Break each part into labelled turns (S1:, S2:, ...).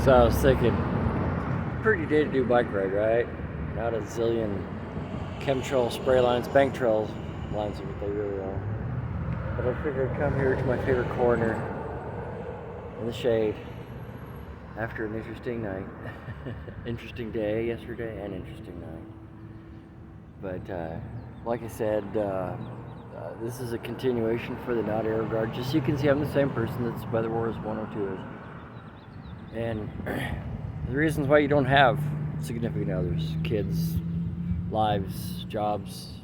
S1: So I was thinking, pretty day to do bike ride, right? Not a zillion chemtrail spray lines, bank trails lines are what they really are. But I figured I'd come here to my favorite corner in the shade after an interesting night. Interesting day yesterday and interesting night. But like I said, this is a continuation for the Not Air Guard. Just so you can see, I'm the same person that's Weather Wars 102 is. And the reasons why you don't have significant others, kids, lives, jobs,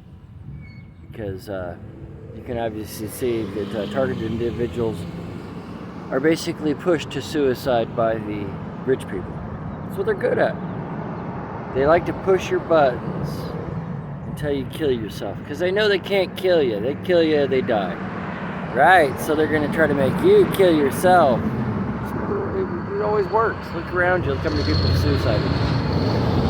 S1: because you can obviously see that targeted individuals are basically pushed to suicide by the rich people. That's what they're good at. They like to push your buttons until you kill yourself, because they know they can't kill you. They kill you, they die. Right? So they're going to try to make you kill yourself. It always works. Look around you. Look how many people have suicided.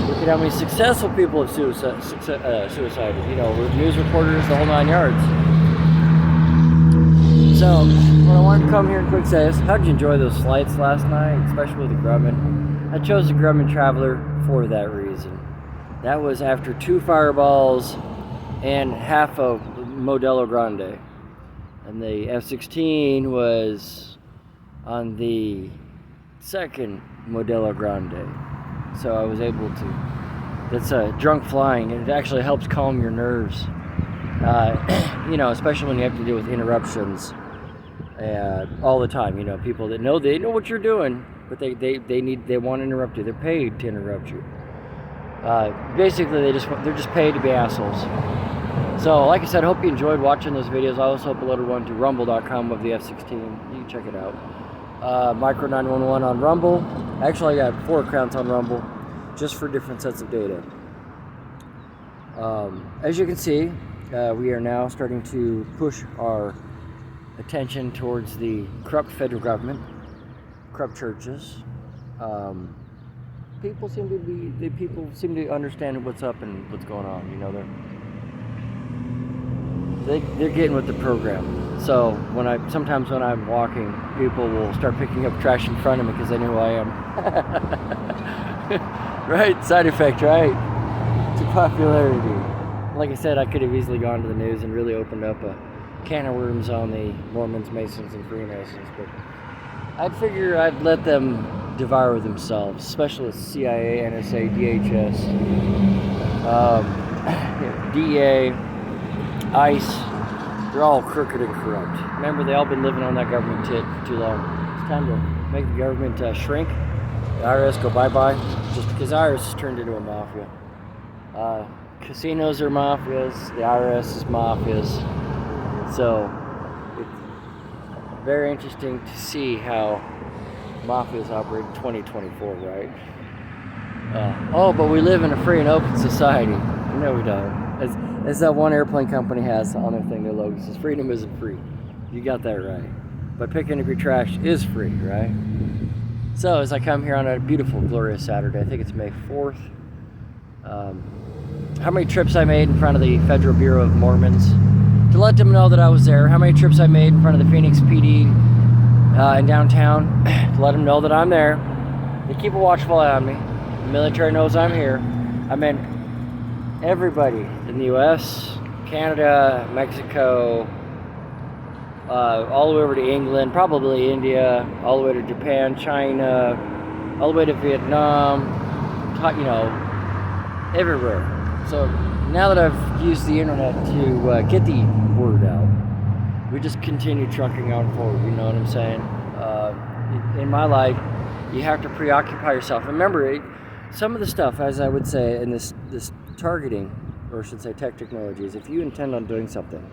S1: Look at how many successful people have suicided. You know, news reporters, the whole 9 yards. So, what I wanted to come here and quick say is, how did you enjoy those flights last night, especially with the Grumman? I chose the Grumman Traveler for that reason. That was after 2 Fireballs and half a Modelo Grande. And the F-16 was on the second Modelo Grande. So I was able to, that's drunk flying. It actually helps calm your nerves. You know, especially when you have to deal with interruptions all the time. You know, people that know what you're doing, but they want to interrupt you. They're paid to interrupt you. Basically, they're just paid to be assholes. So, like I said, I hope you enjoyed watching those videos. I also uploaded one to rumble.com of the F-16. You can check it out. Micro 911 on Rumble. Actually, I got 4 accounts on Rumble, just for different sets of data. As you can see, we are now starting to push our attention towards the corrupt federal government, corrupt churches. People seem to understand what's up and what's going on. You know, they're getting with the program. So sometimes when I'm walking, people will start picking up trash in front of me because they know who I am. Right? Side effect, right? To popularity. Like I said, I could have easily gone to the news and really opened up a can of worms on the Mormons, Masons, and Freemasons, but I'd figure I'd let them devour themselves, especially CIA, NSA, DHS, DEA, ICE. They're all crooked and corrupt. Remember, they all been living on that government tit for too long. It's time to make the government shrink, the IRS go bye-bye, just because the IRS has turned into a mafia. Casinos are mafias, the IRS is mafias. So, it's very interesting to see how mafias operate in 2024, right? But we live in a free and open society. No, we don't. As that one airplane company has on their thing, their logo says, freedom isn't free. You got that right. But picking up your trash is free, right? So, as I come here on a beautiful, glorious Saturday, I think it's May 4th, how many trips I made in front of the Federal Bureau of Mormons to let them know that I was there, how many trips I made in front of the Phoenix PD in downtown to let them know that I'm there. They keep a watchful eye on me. The military knows I'm here. I mean, everybody in the U.S., Canada, Mexico, all the way over to England, probably India, all the way to Japan, China, all the way to Vietnam, you know, everywhere. So now that I've used the internet to get the word out, we just continue trucking on forward, you know what I'm saying? In my life, you have to preoccupy yourself. Remember, some of the stuff, as I would say, in this targeting, or I should say tech technologies, if you intend on doing something,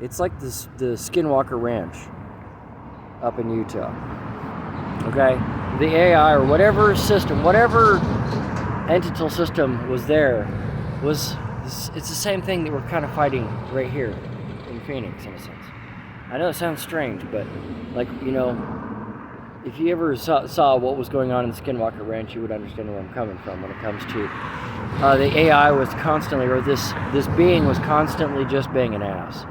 S1: it's like the Skinwalker Ranch up in Utah. Okay? The AI or whatever system, whatever entital system was there, it's the same thing that we're kind of fighting right here in Phoenix, in a sense. I know it sounds strange, but like, you know, if you ever saw what was going on in Skinwalker Ranch, you would understand where I'm coming from when it comes to the AI was constantly, or this being was constantly just being an ass.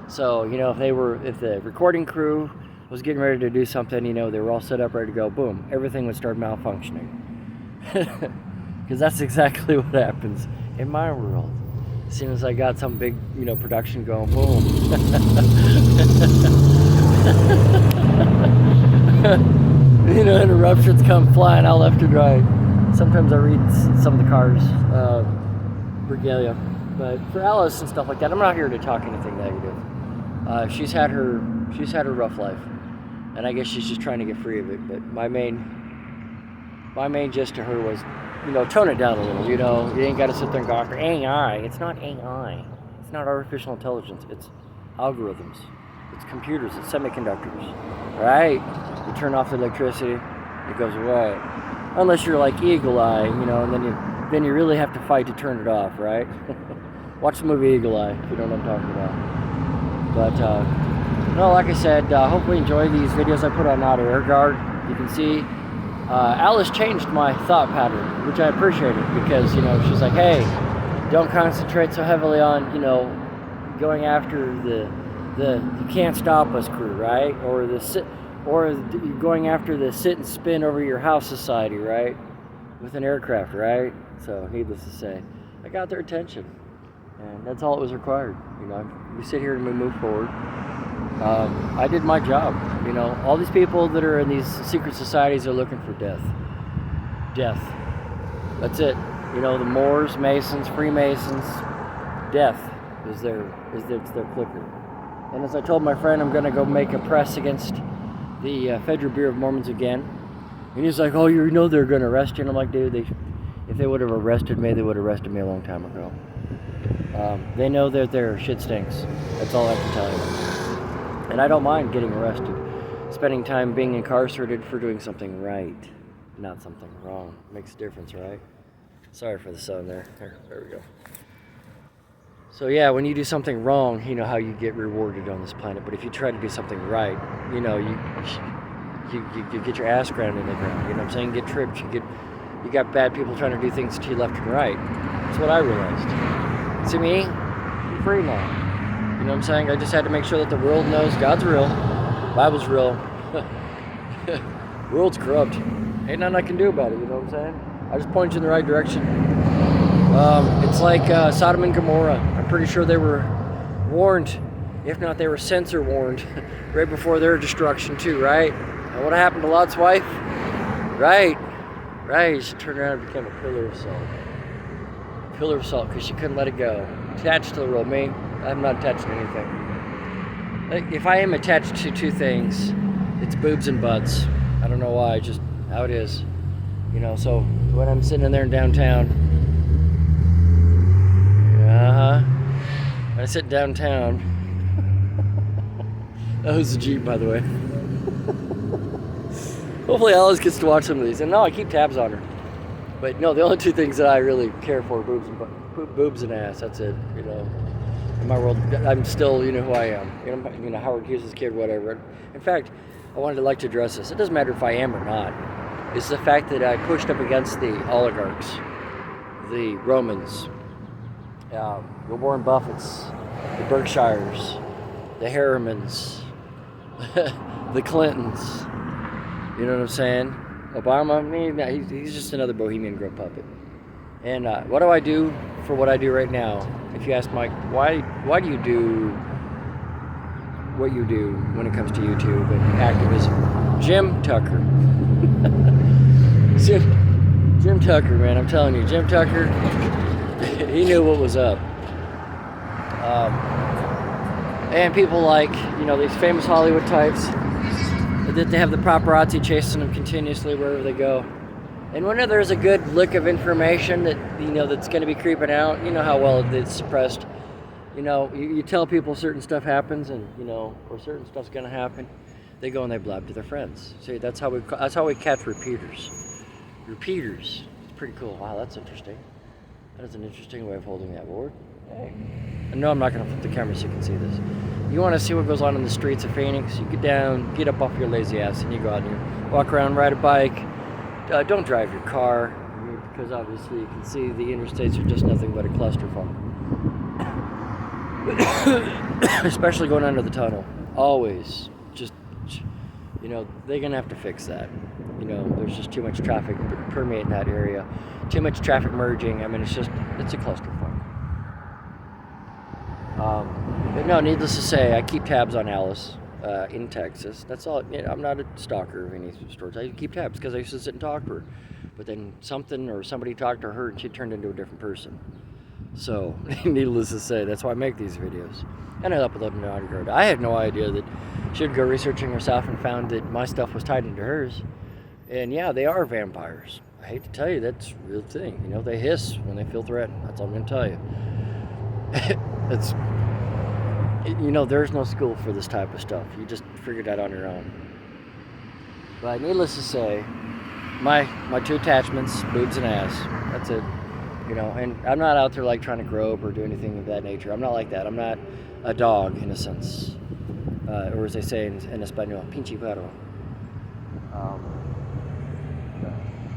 S1: So, you know, if the recording crew was getting ready to do something, you know, they were all set up, ready to go, boom, everything would start malfunctioning. Because that's exactly what happens in my world. As soon as I got some big, you know, production going, boom. You know, interruptions come flying out left and right. Sometimes I read some of the cars' regalia. But for Alice and stuff like that, I'm not here to talk anything negative. She's had her rough life, and I guess she's just trying to get free of it. But my main gist to her was, you know, tone it down a little. You know, you ain't got to sit there and go after AI. It's not AI. It's not artificial intelligence. It's algorithms. It's computers. It's semiconductors. Right? You turn off the electricity, it goes away. Unless you're like Eagle Eye, you know, and then you really have to fight to turn it off, right? Watch the movie Eagle Eye if you know what I'm talking about. But no, like I said, hopefully enjoy these videos I put on Auto Air Guard. You can see Alice changed my thought pattern, which I appreciated, because, you know, she's like, hey, don't concentrate so heavily on, you know, going after the you can't stop us crew, right? Or going after the sit and spin over your house society, right? With an aircraft, right? So, needless to say, I got their attention, and that's all it was required. You know, we sit here and we move forward. I did my job. You know, all these people that are in these secret societies are looking for death. Death. That's it. You know, the Moors, Masons, Freemasons, death is their clicker. And as I told my friend, I'm going to go make a press against the Federal Bureau of Mormons again. And he's like, oh, you know they're going to arrest you. And I'm like, dude, if they would have arrested me, they would have arrested me a long time ago. They know that their shit stinks. That's all I can tell you. And I don't mind getting arrested. Spending time being incarcerated for doing something right, not something wrong. Makes a difference, right? Sorry for the sun there. There we go. So yeah, when you do something wrong, you know how you get rewarded on this planet. But if you try to do something right, you know, you get your ass ground in the ground. You know what I'm saying? You get tripped. You got bad people trying to do things to you left and right. That's what I realized. See me? I'm free now. You know what I'm saying? I just had to make sure that the world knows God's real, Bible's real. World's corrupt. Ain't nothing I can do about it. You know what I'm saying? I just point you in the right direction. It's like Sodom and Gomorrah. I'm pretty sure they were warned, if not they were censor warned, right before their destruction too, right? And what happened to Lot's wife? Right, she turned around and became a pillar of salt. Pillar of salt, because she couldn't let it go. Attached to the world. Me, I'm not attached to anything. Like, if I am attached to two things, it's boobs and butts. I don't know why, just how it is. You know, so when I'm sitting in there in downtown, when I sit downtown, that was the Jeep, by the way. Hopefully Alice gets to watch some of these. And no, I keep tabs on her. But no, the only two things that I really care for are boobs and ass. That's it, you know. In my world, I'm still, you know who I am. You know, Howard Hughes' kid, whatever. In fact, I wanted to like to address this. It doesn't matter if I am or not. It's the fact that I pushed up against the oligarchs, the Romans, the Warren Buffetts, the Berkshires, the Harrimans, the Clintons. You know what I'm saying? Obama, he's just another Bohemian Grove puppet. And what do I do for what I do right now? If you ask Mike, why do you do what you do when it comes to YouTube and activism? Jim Tucker. Jim Tucker, man, I'm telling you, Jim Tucker, he knew what was up. And people like, you know, these famous Hollywood types, that they have the paparazzi chasing them continuously wherever they go. And whenever there's a good lick of information that, you know, that's going to be creeping out, you know how well it's suppressed. You know, you tell people certain stuff happens, and, you know, or certain stuff's going to happen. They go and they blab to their friends. See, that's how we catch repeaters. Repeaters. It's pretty cool. Wow, that's interesting. That is an interesting way of holding that board. Hey. And no, I'm not going to flip the camera so you can see this. You want to see what goes on in the streets of Phoenix? You get down, get up off your lazy ass, and you go out and you walk around, ride a bike. Don't drive your car, because obviously you can see the interstates are just nothing but a clusterfuck. Especially going under the tunnel. Always. Just you know, they're gonna have to fix that. You know, there's just too much traffic permeating that area, too much traffic merging. I mean, it's a clusterfuck. But no, needless to say, I keep tabs on Alice in Texas. That's all. You know, I'm not a stalker of any stores. I keep tabs because I used to sit and talk to her. But then something or somebody talked to her and she turned into a different person. So, needless to say, that's why I make these videos. And I upload them on her. I had no idea that she'd go researching herself and found that my stuff was tied into hers. And yeah, they are vampires. I hate to tell you, that's a real thing. You know, they hiss when they feel threatened. That's all I'm going to tell you. It's, you know, there's no school for this type of stuff. You just figure it out on your own. But needless to say, my two attachments, boobs and ass. That's it. You know, and I'm not out there like trying to grope or do anything of that nature. I'm not like that. I'm not a dog in a sense. Or as they say in Espanol, pinche perro.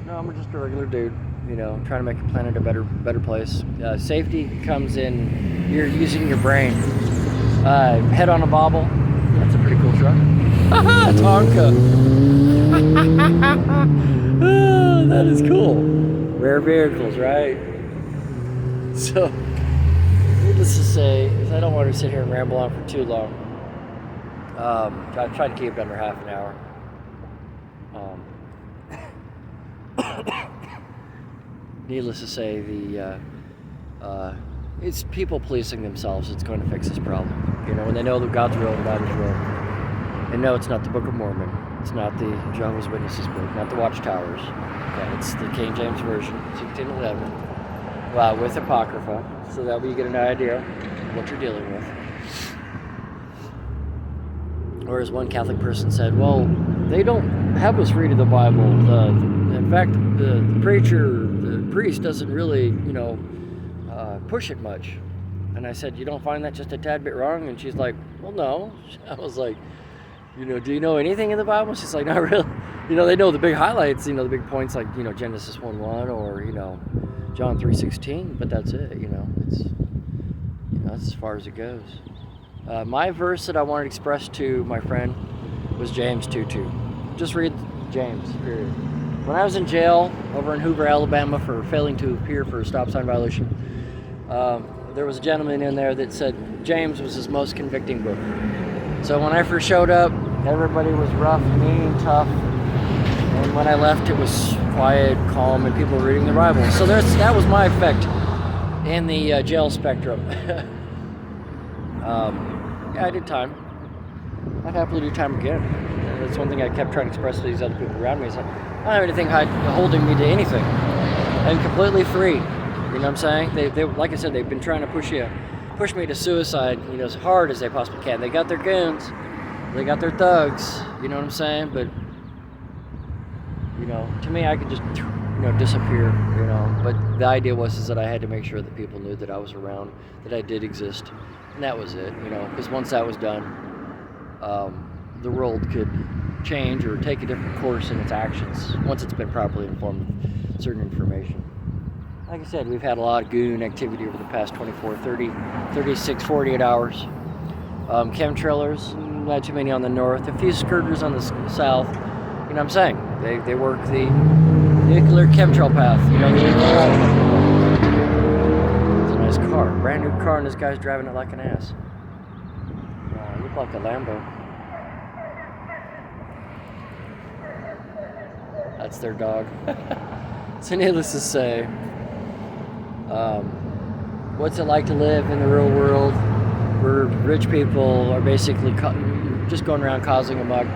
S1: No, I'm just a regular dude, you know, trying to make the planet a better place. Safety comes in, you're using your brain. Head on a bobble, that's a pretty cool truck. Tonka! Oh, that is cool. Rare vehicles, right? So, needless to say, because I don't want to sit here and ramble on for too long. I try to keep it under half an hour. Needless to say, it's people policing themselves that's going to fix this problem. You know, when they know that God's real and God is real. And no, it's not the Book of Mormon. It's not the Jehovah's Witnesses book, not the Watchtowers. Okay, it's the King James Version, 1611, with Apocrypha, so that way you get an idea of what you're dealing with. Or as one Catholic person said, well, they don't have us reading the Bible. In fact, the priest doesn't really, you know, push it much. And I said, you don't find that just a tad bit wrong? And she's like, well, no. I was like, you know, do you know anything in the Bible? She's like, not really. You know, they know the big highlights, you know, the big points like, you know, Genesis 1:1 or, you know, John 3:16, but that's it, you know. That's as far as it goes. My verse that I wanted to express to my friend was James 2:2. Just read James, period. When I was in jail over in Hoover, Alabama for failing to appear for a stop sign violation, there was a gentleman in there that said James was his most convicting book. So when I first showed up, everybody was rough, mean, tough. And when I left, it was quiet, calm, and people were reading the Bible. So that was my effect in the jail spectrum. Yeah, I did time. I'd happily do time again. That's one thing I kept trying to express to these other people around me. Is like, I don't have anything holding me to anything. I'm completely free. You know what I'm saying? They like I said, they've been trying to push me to suicide, you know, as hard as they possibly can. They got their goons, they got their thugs. You know what I'm saying? But you know, to me, I could just, you know, disappear. You know, but the idea was that I had to make sure that people knew that I was around, that I did exist, and that was it. You know, because once that was done, the world could change or take a different course in its actions once it's been properly informed of certain information. Like I said, we've had a lot of goon activity over the past 24, 30, 36, 48 hours. Chemtrailers, not too many on the north, a few skirters on the south. You know what I'm saying? They work the nuclear chemtrail path. You know, it's a nice car, brand new car, and this guy's driving it like an ass. Look like a Lambo. That's their dog. So needless to say, what's it like to live in the real world where rich people are basically just going around causing a muck?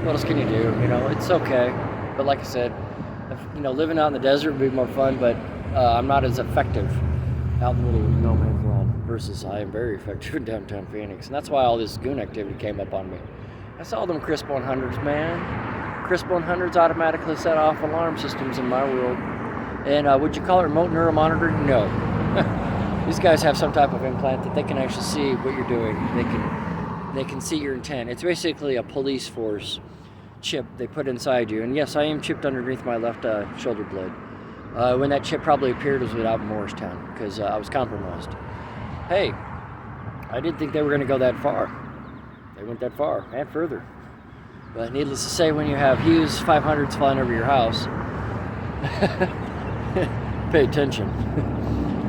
S1: What else can you do? You know, it's okay. But like I said, you know, living out in the desert would be more fun, but I'm not as effective out in the middle of no man's land versus I am very effective in downtown Phoenix. And that's why all this goon activity came up on me. I saw them Crisp 100s, man. Crisp 100s automatically set off alarm systems in my world. And would you call it remote neural monitoring? No. These guys have some type of implant that they can actually see what you're doing. They can see your intent. It's basically a police force chip they put inside you. And yes, I am chipped underneath my left shoulder blade. When that chip probably appeared was out in Morristown because I was compromised. Hey, I didn't think they were going to go that far. They went that far and further. But needless to say, when you have Hughes 500s flying over your house, pay attention.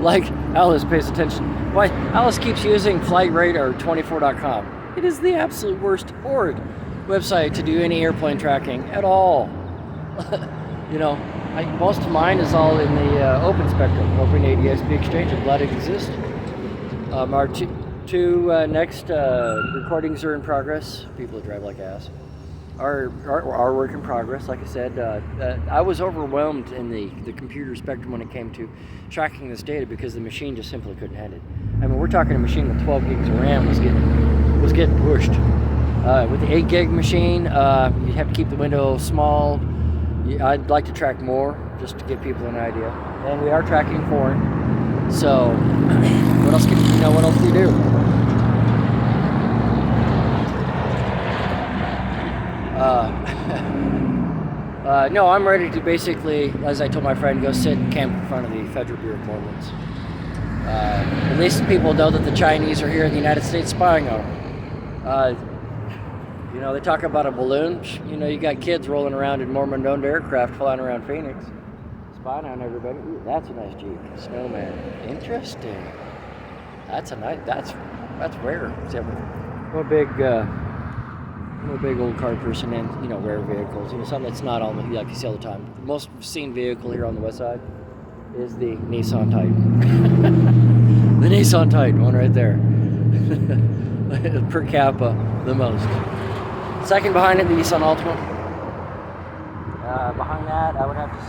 S1: Like Alice pays attention. Why? Alice keeps using flightradar24.com. It is the absolute worst, horrid website to do any airplane tracking at all. You know, most of mine is all in the open spectrum, open ADS-B exchange. I'm glad it exists. Our two next recordings are in progress. People drive like ass. Our work in progress. Like I said, I was overwhelmed in the computer spectrum when it came to tracking this data because the machine just simply couldn't handle it. I mean, we're talking a machine with 12 gigs of RAM was getting pushed. With the 8 gig machine, you'd have to keep the window small. I'd like to track more, just to give people an idea. And we are tracking foreign. So, what else can you know? What else do you do? No, I'm ready to basically, as I told my friend, go sit and camp in front of the Federal Bureau of Mormons. At least people know that the Chinese are here in the United States spying on them. You know, they talk about a balloon. You know, you got kids rolling around in Mormon-owned aircraft flying around Phoenix, spying on everybody. Ooh, that's a nice Jeep. Snowman. Interesting. That's rare. I'm a big old car person, and you know, rare vehicles. You know, something that's not on like you see all the time. The most seen vehicle here on the west side is the Nissan Titan. The Nissan Titan, one right there. Per capita, the most. Second behind it, the Nissan Altima. Behind that, I would have to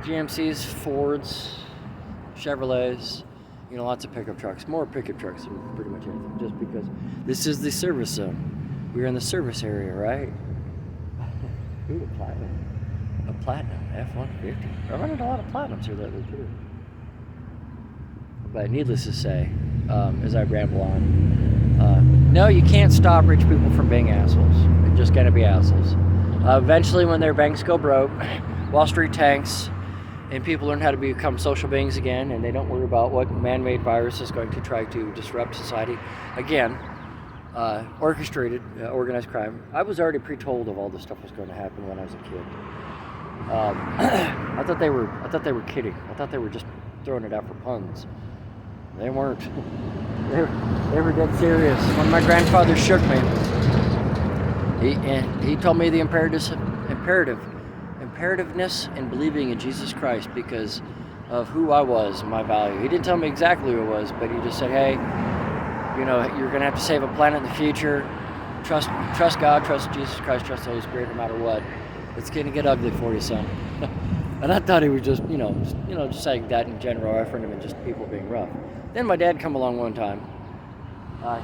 S1: say GMCs, Fords, Chevrolets. You know, lots of pickup trucks. More pickup trucks than pretty much anything. Just because this is the service zone. We're in the service area, right? Ooh, a Platinum. A Platinum F-150. I run into a lot of Platinums here lately, too. But needless to say, as I ramble on, no, you can't stop rich people from being assholes. They're just gonna be assholes. Eventually, when their banks go broke, Wall Street tanks, and people learn how to become social beings again, and they don't worry about what man-made virus is going to try to disrupt society again. Orchestrated, organized crime. I was already pre-told of all this stuff was going to happen when I was a kid. I thought they were kidding. I thought they were just throwing it out for puns. They weren't. They were dead serious. When my grandfather shook me, he told me the imperativeness in believing in Jesus Christ because of who I was, my value. He didn't tell me exactly who I was, but he just said, hey, you know, you're going to have to save a planet in the future. Trust God, trust Jesus Christ, trust the Holy Spirit, no matter what. It's going to get ugly for you, son. And I thought he was just saying that in general, referring to him just people being rough. Then my dad come along one time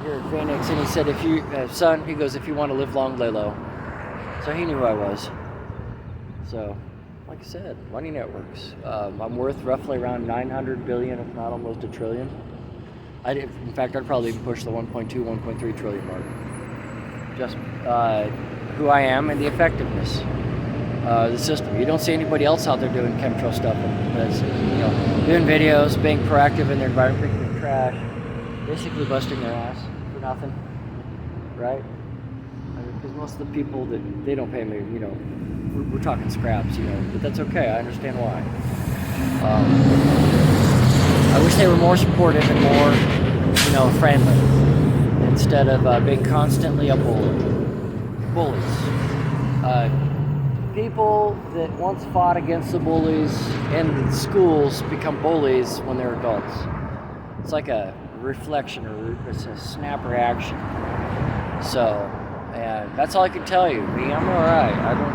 S1: here in Phoenix, and he said, if you want to live long, lay low. So he knew who I was. So, like I said, money networks. I'm worth roughly around 900 billion, if not almost a trillion. In fact, I'd probably push the 1.2, 1.3 trillion mark. Just who I am and the effectiveness of the system. You don't see anybody else out there doing chemtrail stuff, and doing videos, being proactive in their environment, picking up trash, basically busting their ass for nothing, right? Because most of the people that they don't pay me, we're talking scraps, but that's okay. I understand why. I wish they were more supportive and more, friendly, instead of being constantly a bullies. People that once fought against the bullies in schools become bullies when they're adults. It's like a reflection, or it's a snap reaction. So, and that's all I can tell you. Me, I'm all right. I don't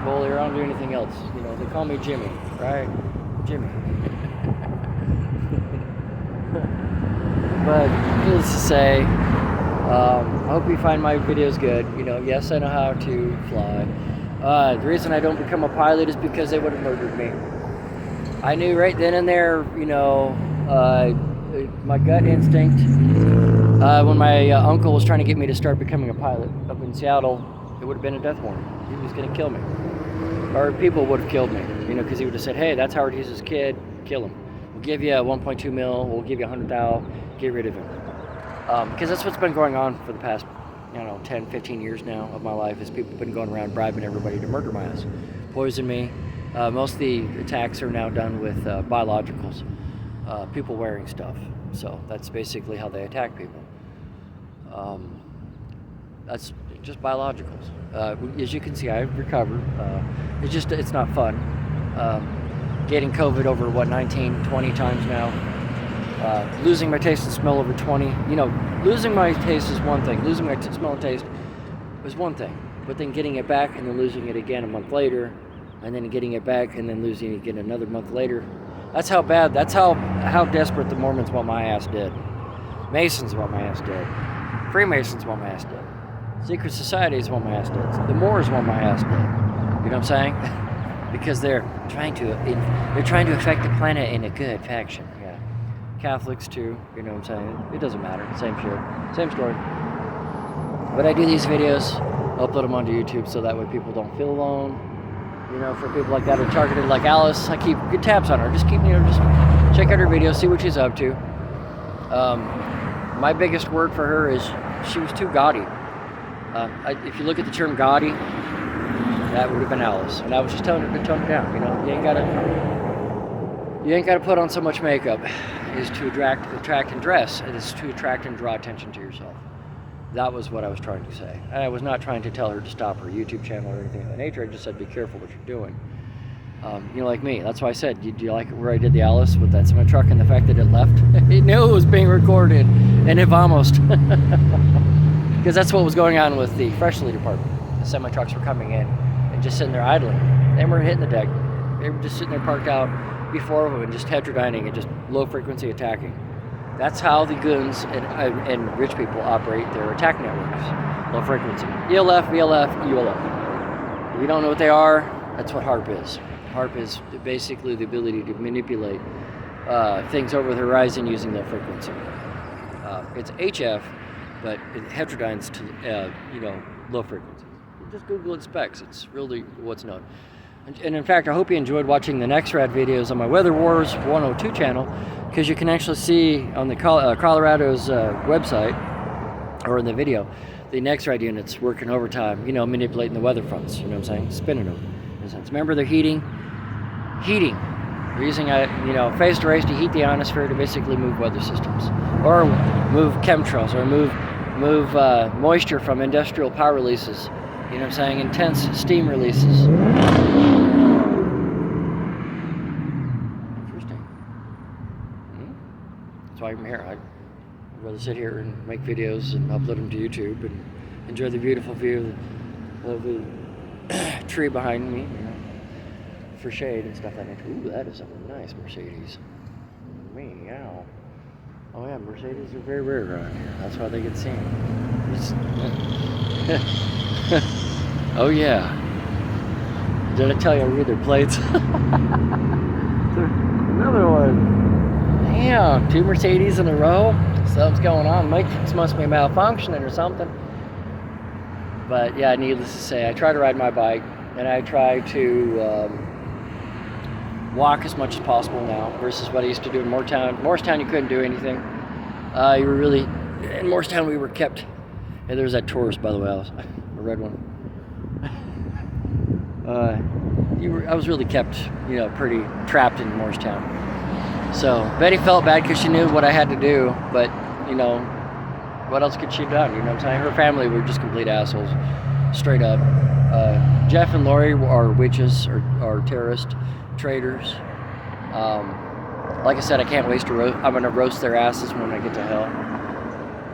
S1: bully or I don't do anything else. They call me Jimmy, right? Jimmy. But needless to say, I hope you find my videos good. Yes, I know how to fly. The reason I don't become a pilot is because they would have murdered me. I knew right then and there, my gut instinct, when my uncle was trying to get me to start becoming a pilot up in Seattle, it would have been a death warrant. He was going to kill me. Or people would have killed me, because he would have said, hey, that's Howard Hughes' kid, kill him. We'll give you 1.2 mil, we'll give you 100,000, get rid of him. Because that's what's been going on for the past 10, 15 years now of my life is people been going around bribing everybody to murder my ass, poison me. Most of the attacks are now done with biologicals, people wearing stuff. So that's basically how they attack people. That's just biologicals. As you can see, I've recovered. It's not fun. Getting COVID over 19, 20 times now. Losing my taste and smell over 20. Losing my taste is one thing. Losing my smell and taste was one thing. But then getting it back and then losing it again a month later, and then getting it back and then losing it again another month later. That's how bad. That's how desperate the Mormons want my ass dead. Masons want my ass dead. Freemasons want my ass dead. Secret societies want my ass dead. The Moors want my ass dead. You know what I'm saying? Because they're trying to affect the planet in a good faction. Yeah. Catholics too. You know what I'm saying? It doesn't matter. Same shit. Same story. But I do these videos, upload them onto YouTube so that way people don't feel alone. For people like that are targeted like Alice, I keep good tabs on her. Just keep, just check out her videos, see what she's up to. My biggest word for her is she was too gaudy. If you look at the term gaudy, that would have been Alice, and I was just telling her to tone it down. You ain't gotta put on so much makeup. It is to attract and dress. It is to attract and draw attention to yourself. That was what I was trying to say. I was not trying to tell her to stop her YouTube channel or anything of that nature. I just said, be careful what you're doing. Like me. That's why I said, do you like it where I did the Alice with that semi truck and the fact that it left? It knew it was being recorded, and it almost. Because that's what was going on with the freshly department. The semi trucks were coming in and just sitting there idling. They weren't hitting the deck. They were just sitting there parked out before them and just heterodyning and just low frequency attacking. That's how the goons and rich people operate their attack networks. Low frequency. ELF, VLF, ULF. If you don't know what they are, that's what HARP is. HARP is basically the ability to manipulate things over the horizon using low frequency. It's HF, but it heterodynes to low frequency. Just Google it specs. It's really what's known. And in fact, I hope you enjoyed watching the NextRad videos on my Weather Wars 102 channel, because you can actually see on the Colorado's website, or in the video, the NextRad units working overtime, manipulating the weather fronts, you know what I'm saying? Spinning them, in a sense. Remember, they're heating. They're using phased arrays to heat the ionosphere to basically move weather systems, or move chemtrails, or move moisture from industrial power releases. You know what I'm saying? Intense steam releases. Interesting. That's why I'm here. I'd rather sit here and make videos and upload them to YouTube and enjoy the beautiful view of the tree behind me, for shade and stuff like that. Ooh, that is a nice Mercedes. Meow. Oh yeah, Mercedes are very rare around here. That's why they get seen. Oh yeah. Did I tell you I read their plates? Another one. Damn, 2 Mercedes in a row. Something's going on. Matrix must be malfunctioning or something. But yeah, needless to say, I try to ride my bike, and I try to walk as much as possible now versus what I used to do in Morristown. Morristown, you couldn't do anything. You were really in Morristown. We were kept. And there's that tourist, by the way, a red one. I was really kept, pretty trapped in Morristown. So Betty felt bad because she knew what I had to do, but what else could she have done? You know what I'm saying? Her family were just complete assholes, straight up. Jeff and Lori are witches, or terrorist traitors. Like I said, I can't waste I'm gonna roast their asses when I get to hell.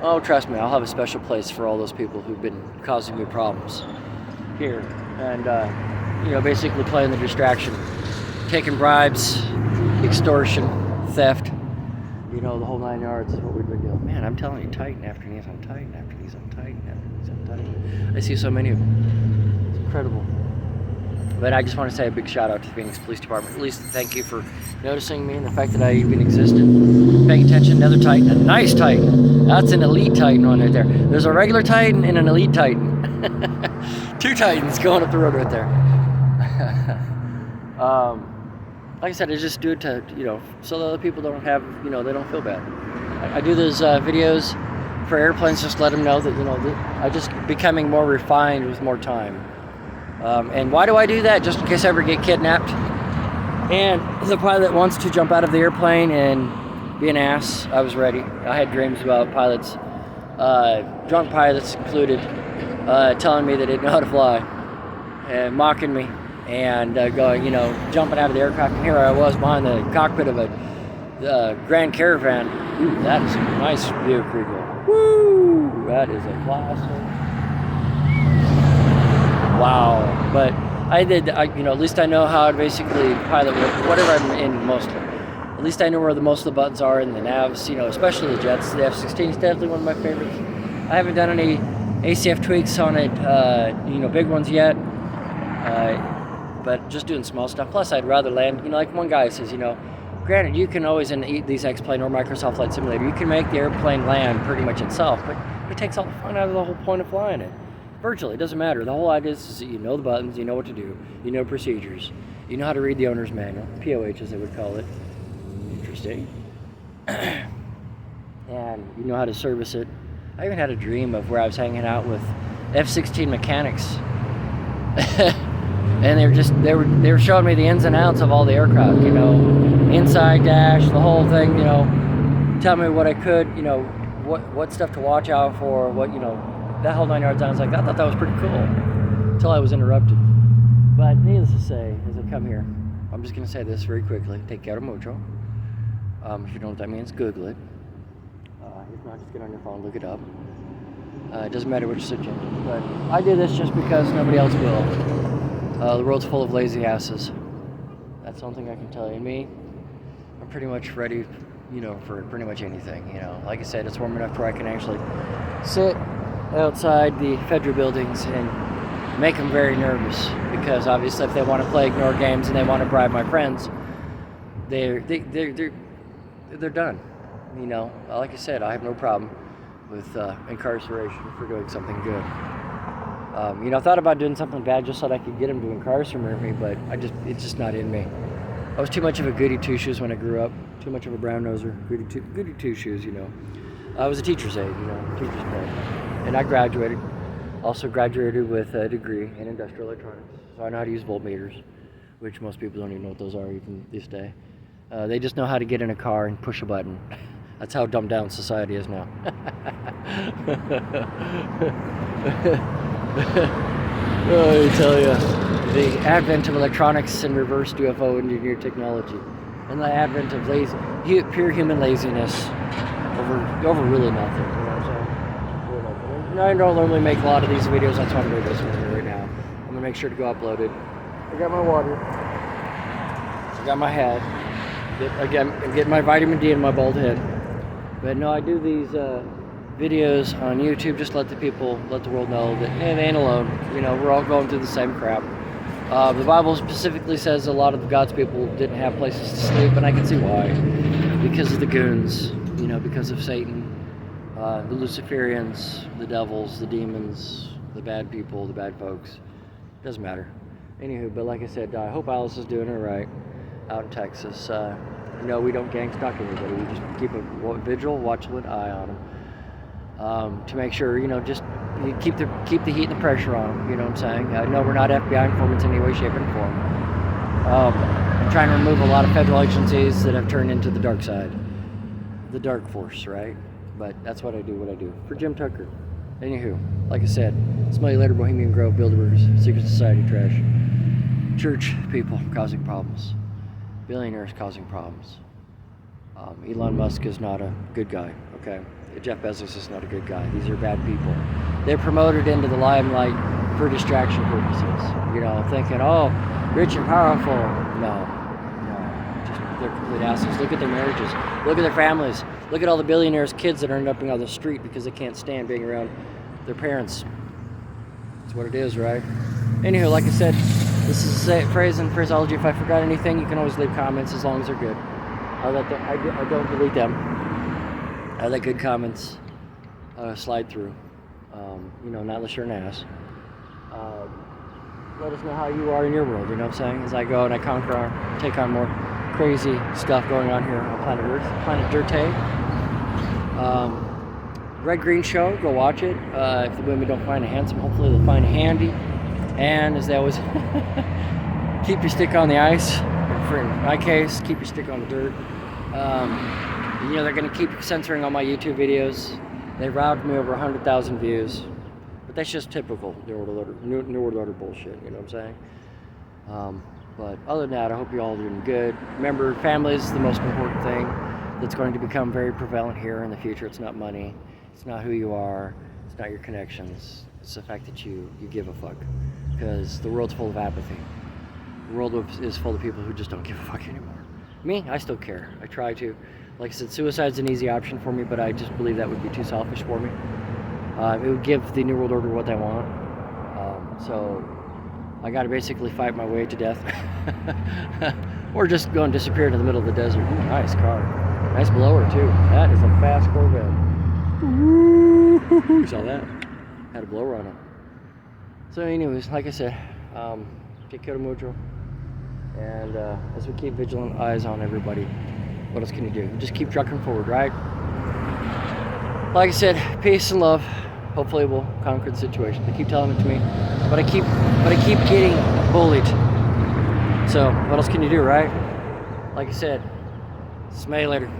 S1: Oh, trust me, I'll have a special place for all those people who've been causing me problems here. And, basically playing the distraction, taking bribes, extortion, theft, the whole 9 yards is what we've been doing. Man, I'm telling you, Titan after these, I'm Titan after these, I'm Titan after these, I'm Titan. I see so many of them. It's incredible. But I just want to say a big shout out to the Phoenix Police Department. At least thank you for noticing me and the fact that I even existed. Paying attention, another Titan, a nice Titan. That's an elite Titan one right there. There's a regular Titan and an elite Titan. 2 Titans going up the road right there. Like I said, I just do it to, so that other people don't have, they don't feel bad. I do those videos for airplanes, just let them know that, I just becoming more refined with more time. And why do I do that? Just in case I ever get kidnapped and the pilot wants to jump out of the airplane and be an ass, I was ready. I had dreams about pilots, drunk pilots included, telling me they didn't know how to fly and mocking me and going, jumping out of the aircraft. And here I was behind the cockpit of a Grand Caravan. Ooh, that is a nice view, Kriegel. Woo! That is a classic. Wow. But at least I know how to basically pilot whatever I'm in mostly. At least I know where most of the buttons are in the navs, especially the jets. The F-16 is definitely one of my favorites. I haven't done any ACF tweaks on it, big ones yet. But just doing small stuff. Plus, I'd rather land, like one guy says, granted, you can always in these X-Plane or Microsoft Flight Simulator, you can make the airplane land pretty much itself, but it takes all the fun out of the whole point of flying it. Virtually, it doesn't matter. The whole idea is that you know the buttons, you know what to do, you know procedures, you know how to read the owner's manual, POH as they would call it. Interesting. And you know how to service it. I even had a dream of where I was hanging out with F-16 mechanics. And they were showing me the ins and outs of all the aircraft, inside dash, the whole thing, tell me what I could, what stuff to watch out for, that whole 9 yards. I was like, I thought that was pretty cool until I was interrupted. But needless to say, as I come here, I'm just going to say this very quickly. Take care mucho. If you don't know what that means, Google it. If not, just get on your phone, look it up. It doesn't matter which search engine. But I did this just because nobody else will. The world's full of lazy asses. That's something I can tell you. And me, I'm pretty much ready, for pretty much anything. Like I said, it's warm enough to where I can actually sit outside the federal buildings and make them very nervous. Because obviously, if they want to play ignore games and they want to bribe my friends, they're done. Like I said, I have no problem with incarceration for doing something good. I thought about doing something bad just so that I could get him to incarcerate me, but it's just not in me. I was too much of a goody two-shoes when I grew up, too much of a brown noser, goody two-shoes, I was a teacher's aide, teacher's pay. And I also graduated with a degree in industrial electronics. So I know how to use voltmeters, which most people don't even know what those are even this day. They just know how to get in a car and push a button. That's how dumbed down society is now. I tell you, the advent of electronics and reverse UFO engineered technology, and the advent of pure human laziness over really nothing. You know what I'm saying? I don't normally make a lot of these videos. That's why I'm doing this one right now. I'm gonna make sure to go upload it. I got my water. I got my hat. I'm getting my vitamin D in my bald head. But no, I do these videos on YouTube just to let the world know that they ain't alone. We're all going through the same crap. The Bible specifically says a lot of God's people didn't have places to sleep, and I can see why. Because of the goons, because of Satan, the Luciferians, the devils, the demons, the bad people, the bad folks. Doesn't matter. Anywho, but like I said, I hope Alice is doing it right out in Texas. We don't gang stalk anybody. We just keep a vigil, watchful eye on them. To make sure, just keep the heat and the pressure on them, you know what I'm saying? No, we're not FBI informants in any way, shape, and form. I'm trying to remove a lot of federal agencies that have turned into the dark side. The dark force, right? But that's what I do for Jim Tucker. Anywho, like I said, smell you later, Bohemian Grove, Bilderbergers, Secret Society trash. Church people causing problems. Billionaires causing problems. Elon Musk is not a good guy, okay? Jeff Bezos is not a good guy. These are bad people. They're promoted into the limelight for distraction purposes. Thinking, oh, rich and powerful. No. Just they're complete assholes. Look at their marriages. Look at their families. Look at all the billionaires' kids that are ending up on the street because they can't stand being around their parents. That's what it is, right? Anywho, like I said, this is a phrase and phraseology. If I forgot anything, you can always leave comments as long as they're good. I don't delete them. I let good comments slide through. Not unless you're an ass. Let us know how you are in your world, you know what I'm saying? As I go and I take on more crazy stuff going on here on Planet Dirte. Red Green Show, go watch it. If the women don't find it handsome, hopefully they'll find it handy. And as they always, keep your stick on the ice. For in my case, keep your stick on the dirt. You know, they're going to keep censoring all my YouTube videos. They robbed me over 100,000 views. But that's just typical New World Order bullshit, you know what I'm saying? But other than that, I hope you're all doing good. Remember, family is the most important thing that's going to become very prevalent here in the future. It's not money. It's not who you are. It's not your connections. It's the fact that you give a fuck. Because the world's full of apathy. The world is full of people who just don't give a fuck anymore. Me, I still care. I try to. Like I said, suicide's an easy option for me, but I just believe that would be too selfish for me. It would give the New World Order what they want. So I gotta basically fight my way to death. Or just go and disappear into the middle of the desert. Ooh, nice car. Nice blower too. That is a fast Corvette. Ooh, you saw that? Had a blower on it. So anyways, like I said, take care of Mucho. And as we keep vigilant eyes on everybody, what else can you do? Just keep trucking forward, right? Like I said, peace and love. Hopefully we'll conquer the situation. They keep telling it to me, but I keep getting bullied. So what else can you do, right? Like I said, smell you later.